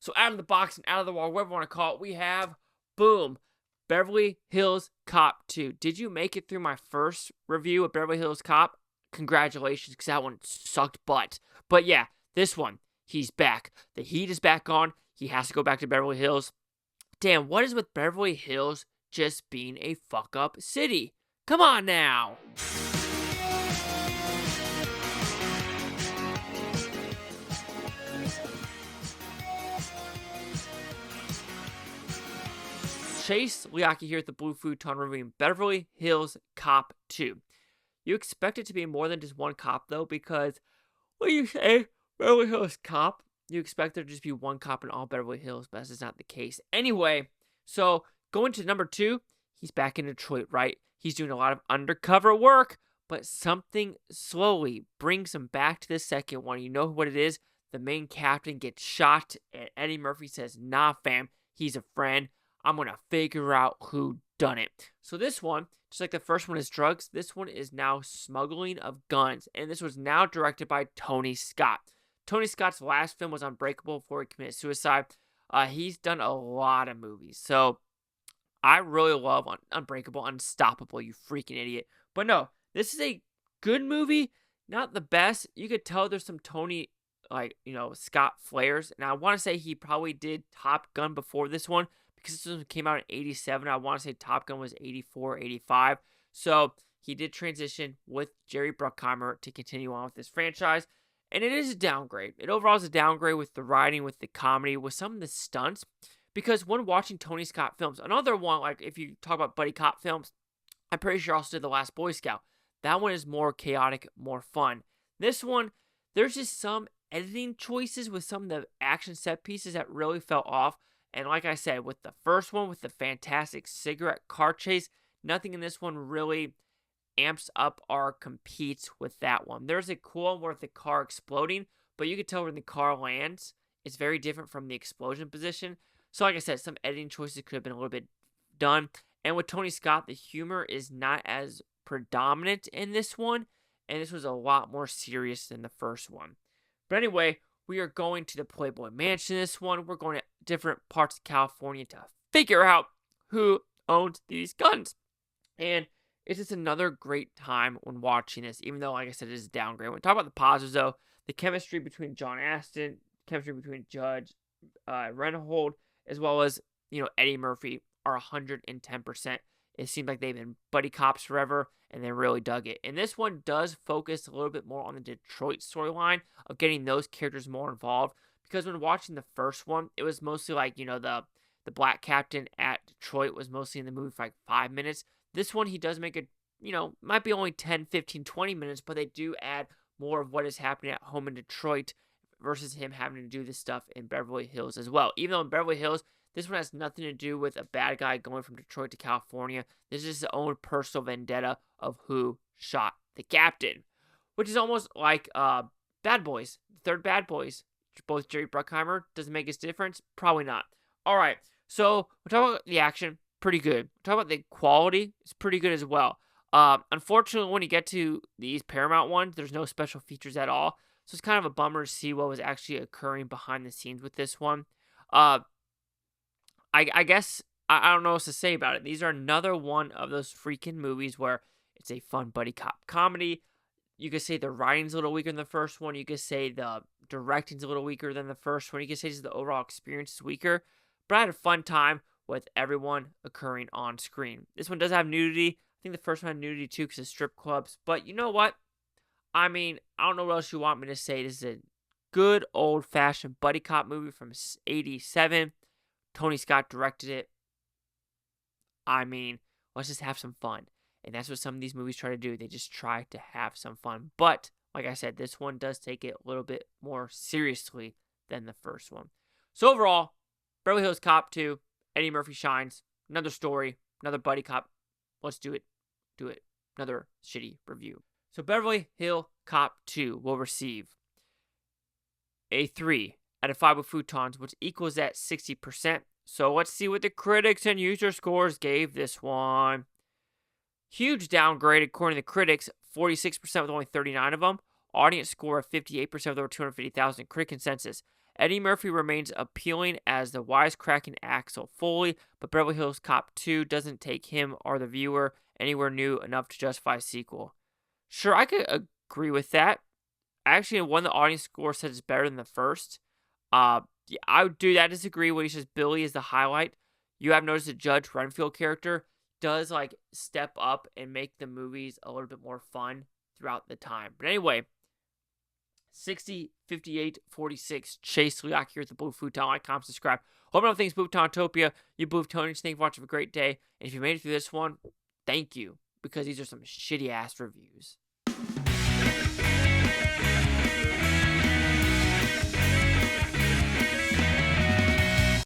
So out of the box and out of the wall, whatever you want to call it, we have, boom, Beverly Hills Cop 2. Did you make it through my first review of Beverly Hills Cop? Congratulations, because that one sucked butt. But yeah, this one, he's back. The heat is back on. He has to go back to Beverly Hills. Damn, what is with Beverly Hills just being a fuck-up city? Come on now! Chase Liaki here at the Blue Futon reviewing Beverly Hills Cop 2. You expect it to be more than just one cop, though, because when you say Beverly Hills Cop, you expect there to just be one cop in all Beverly Hills, but that's not the case. Anyway, so going to number 2, he's back in Detroit, right? He's doing a lot of undercover work, but something slowly brings him back to the second one. You know what it is? The main captain gets shot, and Eddie Murphy says, nah, fam, he's a friend. I'm going to figure out who done it. So this one, just like the first one is drugs, this one is now smuggling of guns. And this was now directed by Tony Scott. Tony Scott's last film was Unbreakable before he committed suicide. He's done a lot of movies. So I really love Unbreakable, Unstoppable, you freaking idiot. But no, this is a good movie. Not the best. You could tell there's some Tony, Scott flares. And I want to say he probably did Top Gun before this one, because this one came out in 87. I want to say Top Gun was 84, 85. So he did transition with Jerry Bruckheimer to continue on with this franchise. And it is a downgrade. It overall is a downgrade with the writing, with the comedy, with some of the stunts. Because when watching Tony Scott films, another one, like if you talk about buddy cop films, I'm pretty sure also did The Last Boy Scout. That one is more chaotic, more fun. This one, there's just some editing choices with some of the action set pieces that really fell off. And like I said, with the first one, with the fantastic cigarette car chase, nothing in this one really amps up or competes with that one. There's a cool one with the car exploding, but you can tell when the car lands, it's very different from the explosion position. So like I said, some editing choices could have been a little bit done. And with Tony Scott, the humor is not as predominant in this one, and this was a lot more serious than the first one. But anyway, we are going to the Playboy Mansion this one. We're going to different parts of California to figure out who owns these guns. And it's just another great time when watching this, even though, like I said, it is a downgrade. When we talk about the positives, though, the chemistry between John Astin, chemistry between Judge Reinhold, as well as, Eddie Murphy are 110%. It seems like they've been buddy cops forever, and they really dug it. And this one does focus a little bit more on the Detroit storyline of getting those characters more involved. Because when watching the first one, it was mostly like, the black captain at Detroit was mostly in the movie for like 5 minutes. This one, he does make it, might be only 10, 15, 20 minutes, but they do add more of what is happening at home in Detroit versus him having to do this stuff in Beverly Hills as well. Even though in Beverly Hills, this one has nothing to do with a bad guy going from Detroit to California. This is his own personal vendetta of who shot the captain, which is almost like Bad Boys, the third Bad Boys. Both Jerry Bruckheimer. Does it make a difference? Probably not. All right, so we're talking about the action, pretty good. We're talking about the quality, it's pretty good as well. Unfortunately, when you get to these Paramount ones, there's no special features at all. So it's kind of a bummer to see what was actually occurring behind the scenes with this one. I guess I don't know what to say about it. These are another one of those freaking movies where it's a fun buddy cop comedy. You could say the writing's a little weaker than the first one. You could say the directing's a little weaker than the first one. You could say just the overall experience is weaker. But I had a fun time with everyone occurring on screen. This one does have nudity. I think the first one had nudity too because of strip clubs. But you know what? I mean, I don't know what else you want me to say. This is a good old-fashioned buddy cop movie from 87. Tony Scott directed it. I mean, let's just have some fun. And that's what some of these movies try to do. They just try to have some fun. But, like I said, this one does take it a little bit more seriously than the first one. So overall, Beverly Hills Cop 2, Eddie Murphy shines. Another story, another buddy cop. Let's do it. Do it. Another shitty review. So Beverly Hills Cop 2 will receive a 3 out of 5 with futons, which equals at 60%. So let's see what the critics and user scores gave this one. Huge downgrade according to the critics, 46% with only 39 of them. Audience score of 58% with over 250,000 critic consensus. Eddie Murphy remains appealing as the wisecracking Axel Foley, but Beverly Hills Cop 2 doesn't take him or the viewer anywhere new enough to justify a sequel. Sure, I could agree with that. Actually, one of the audience score said it's better than the first. Yeah, I do that disagree when he says Billy is the highlight. You have noticed the Judge Renfield character does like step up and make the movies a little bit more fun throughout the time. But anyway, 60, 58, 46. Chase Leak here at the Blue Futon. Like, comment, subscribe. Hope you things Bluetontopia. You Bluetonians, thank you for watching. Have a great day. And if you made it through this one, thank you, because these are some shitty ass reviews.